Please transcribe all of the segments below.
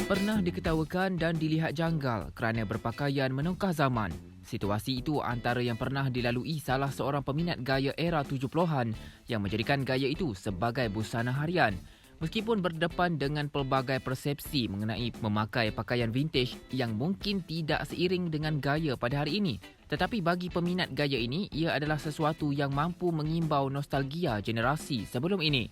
Pernah diketawakan dan dilihat janggal kerana berpakaian menongkah zaman. Situasi itu antara yang pernah dilalui salah seorang peminat gaya era 70-an yang menjadikan gaya itu sebagai busana harian. Meskipun berdepan dengan pelbagai persepsi mengenai memakai pakaian vintage yang mungkin tidak seiring dengan gaya pada hari ini. Tetapi bagi peminat gaya ini, ia adalah sesuatu yang mampu mengimbau nostalgia generasi sebelum ini.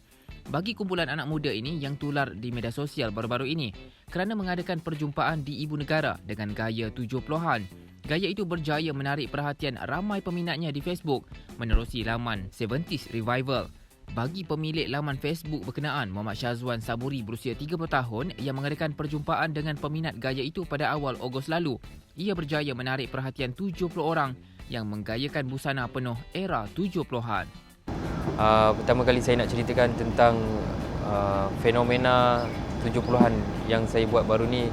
Bagi kumpulan anak muda ini yang tular di media sosial baru-baru ini kerana mengadakan perjumpaan di ibu negara dengan gaya 70-an. Gaya itu berjaya menarik perhatian ramai peminatnya di Facebook menerusi laman 70s Revival. Bagi pemilik laman Facebook berkenaan, Muhammad Syazwan Saburi berusia 30 tahun yang mengadakan perjumpaan dengan peminat gaya itu pada awal Ogos lalu. Ia berjaya menarik perhatian 70 orang yang menggayakan busana penuh era 70-an. Pertama kali saya nak ceritakan tentang fenomena 70-an yang saya buat baru ni,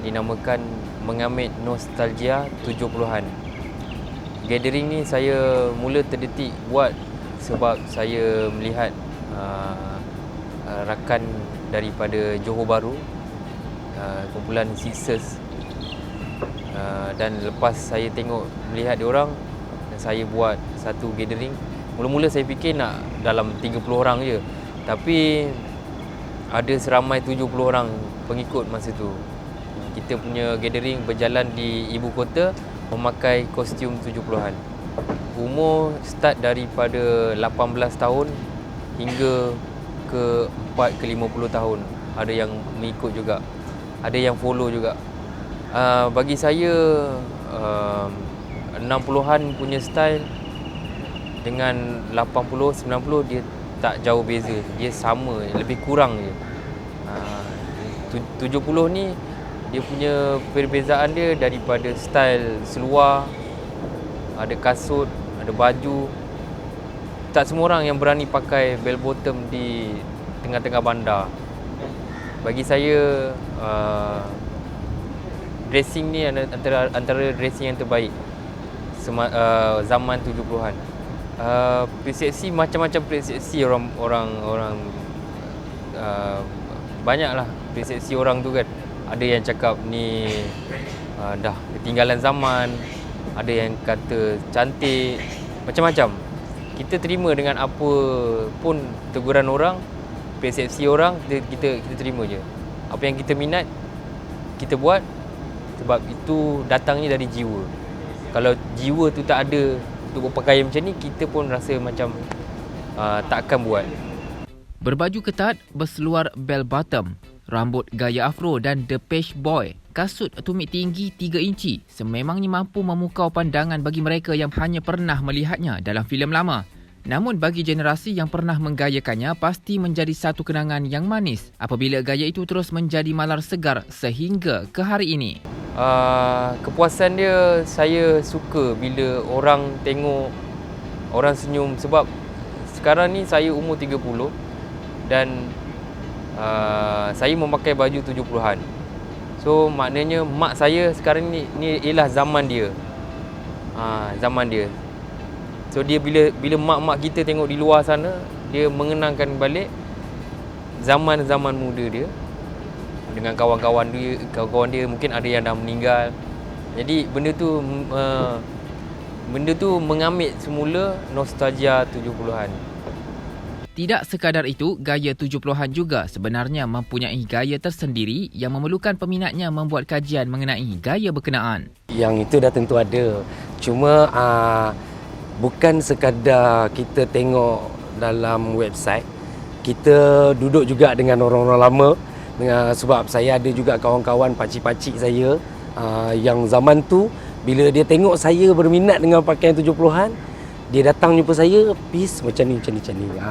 dinamakan mengamit nostalgia 70-an. Gathering ni saya mula terdetik buat sebab saya melihat rakan daripada Johor Bahru, kumpulan Sixers, dan lepas saya melihat diorang, saya buat satu gathering. Mula-mula saya fikir nak dalam 30 orang je, tapi ada seramai 70 orang pengikut masa tu. Kita punya gathering berjalan di ibu kota memakai kostum 70-an. Umur start daripada 18 tahun hingga ke 4 ke 50 tahun. Ada yang mengikut juga, ada yang follow juga. Bagi saya 60-an punya style dengan 80, 90 dia tak jauh beza. Dia sama, lebih kurang je. 70 ni dia punya perbezaan dia daripada style seluar, ada kasut, ada baju. Tak semua orang yang berani pakai bell bottom di tengah-tengah bandar. Bagi saya dressing ni antara dressing yang terbaik zaman 70-an. Persepsi, macam-macam persepsi orang banyaklah persepsi orang tu kan. Ada yang cakap ni dah ketinggalan zaman, ada yang kata cantik, macam-macam. Kita terima dengan apa pun teguran orang, persepsi orang, kita terima je. Apa yang kita minat, kita buat, sebab itu datangnya dari jiwa. Kalau jiwa tu tak ada untuk berpakaian macam ni, kita pun rasa macam tak akan buat. Berbaju ketat, berseluar bell bottom, rambut gaya afro dan Depeche Boy, kasut tumit tinggi 3 inci sememangnya mampu memukau pandangan bagi mereka yang hanya pernah melihatnya dalam filem lama. Namun bagi generasi yang pernah menggayakannya, pasti menjadi satu kenangan yang manis apabila gaya itu terus menjadi malar segar sehingga ke hari ini. Kepuasan dia, saya suka bila orang tengok, orang senyum. Sebab sekarang ni saya umur 30 dan saya memakai baju 70-an. So maknanya mak saya sekarang ni ialah zaman dia. Zaman dia. So dia bila mak-mak kita tengok di luar sana, dia mengenangkan balik zaman-zaman muda dia dengan kawan-kawan dia mungkin ada yang dah meninggal. Jadi benda tu mengambil semula nostalgia 70-an. Tidak sekadar itu, gaya 70-an juga sebenarnya mempunyai gaya tersendiri yang memerlukan peminatnya membuat kajian mengenai gaya berkenaan. Yang itu dah tentu ada. Cuma bukan sekadar kita tengok dalam website, kita duduk juga dengan orang-orang lama. Sebab saya ada juga kawan-kawan pakcik-pakcik saya yang zaman tu bila dia tengok saya berminat dengan pakaian 70-an, dia datang jumpa saya, "Pis, macam ni.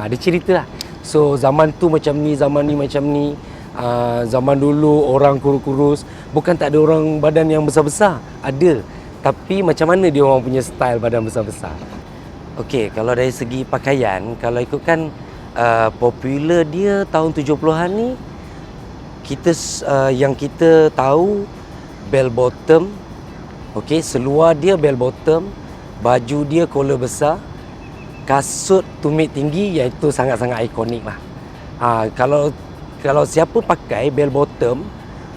Dia cerita lah. So zaman tu macam ni, zaman ni macam ni. Zaman dulu orang kurus-kurus, bukan tak ada orang badan yang besar-besar, ada. Tapi macam mana dia orang punya style badan besar-besar." Okey, kalau dari segi pakaian, kalau ikutkan popular dia tahun 70-an ni, yang kita tahu bell bottom. Okey, seluar dia bell bottom, baju dia collar besar, kasut tumit tinggi, iaitu sangat-sangat ikonik lah. Kalau siapa pakai bell bottom,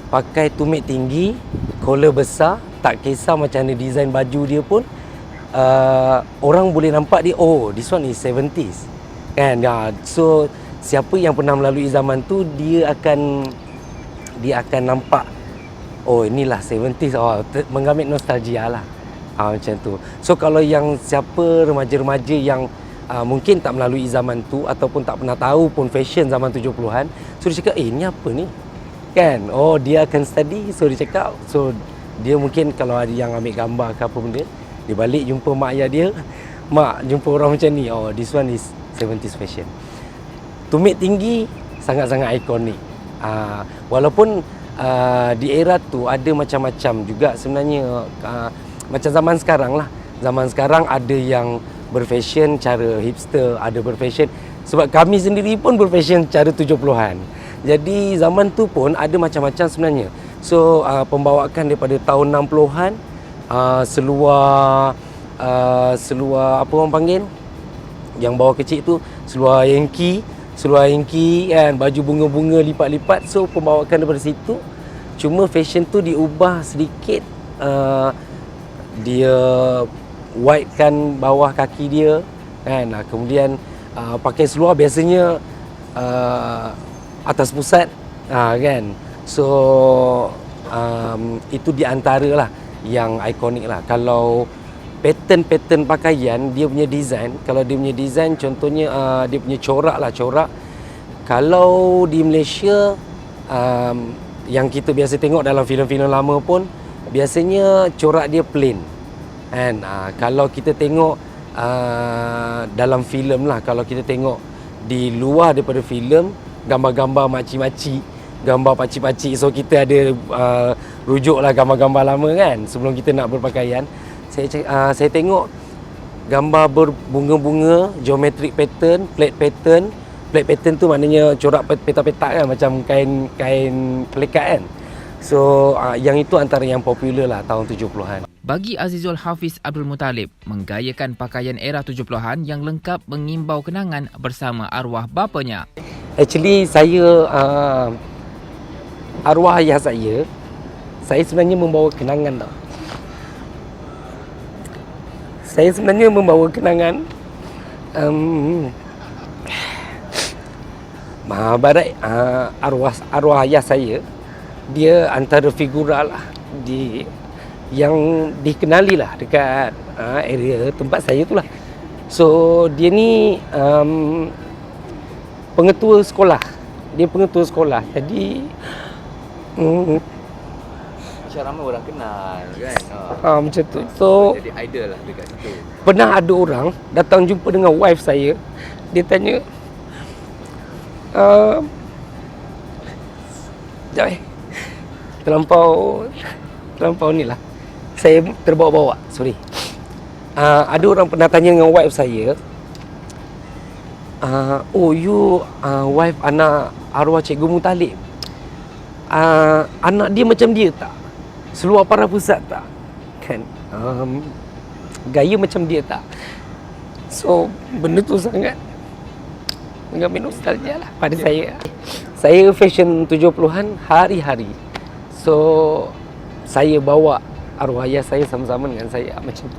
pakai tumit tinggi, collar besar, tak kisah macam mana design baju dia pun, orang boleh nampak dia, oh this one is 70s kan. So siapa yang pernah melalui zaman tu, dia akan nampak, oh inilah 70s, mengambil nostalgia lah. Macam tu. So kalau yang siapa remaja-remaja yang mungkin tak melalui zaman tu ataupun tak pernah tahu pun fashion zaman 70-an, so dia cakap, ni apa ni? Kan? Oh, dia akan study, so dia cakap, so dia mungkin kalau ada yang ambil gambar ke apa benda, dia balik jumpa mak ayah dia, mak jumpa orang macam ni, oh this one is 70s fashion. Tumit tinggi sangat-sangat ikonik. Walaupun di era tu ada macam-macam juga sebenarnya, macam zaman sekarang lah. Zaman sekarang ada yang berfashion cara hipster, ada berfashion, sebab kami sendiri pun berfashion cara 70-an. Jadi zaman tu pun ada macam-macam sebenarnya. So pembawakan daripada tahun 60-an, seluar apa orang panggil, yang bawah kecil tu, seluar Yankee kan, baju bunga-bunga lipat-lipat. So pembawakan daripada situ, cuma fashion tu diubah sedikit. Dia white kan bawah kaki dia kan, kemudian pakai seluar biasanya atas pusat kan. So itu di antara lah yang ikonik lah. Kalau pattern pakaian, dia punya design, kalau dia punya design contohnya dia punya corak. Kalau di Malaysia yang kita biasa tengok dalam filem-filem lama pun, biasanya corak dia plain kan. Kalau kita tengok dalam filem lah, kalau kita tengok di luar daripada filem, gambar-gambar makcik-makcik, gambar pakcik-pakcik, so kita ada rujuk lah gambar-gambar lama kan sebelum kita nak berpakaian. Saya tengok gambar berbunga-bunga, geometric pattern, plate pattern tu maknanya corak petak-petak kan, macam kain pelikat kan. So yang itu antara yang popular lah tahun 70-an. Bagi Azizul Hafiz Abdul Muttalib, menggayakan pakaian era 70-an yang lengkap mengimbau kenangan bersama arwah bapanya. Actually saya arwah ayah saya sebenarnya membawa kenangan tau. Saya sebenarnya membawa kenangan Mahabharat. Arwah ayah saya, dia antara figura lah yang dikenali lah dekat area tempat saya tu lah. So dia ni pengetua sekolah. Jadi Macam ramai orang kenal kan. macam tu. So Jadi idol lah dekat situ. pernah ada orang datang jumpa dengan wife saya. Dia tanya, terlampau ni lah, saya terbawa-bawa, sorry. Ada orang pernah tanya dengan wife saya, oh you wife anak arwah Cikgu Muttalib, anak dia macam dia tak? Seluar para pusat tak? Kan? Gaya macam dia tak? So benda tu sangat mengambil nostalgia lah pada saya. Saya fashion 70-an hari-hari. So saya bawa arwah ayah saya sama-sama dengan saya macam tu.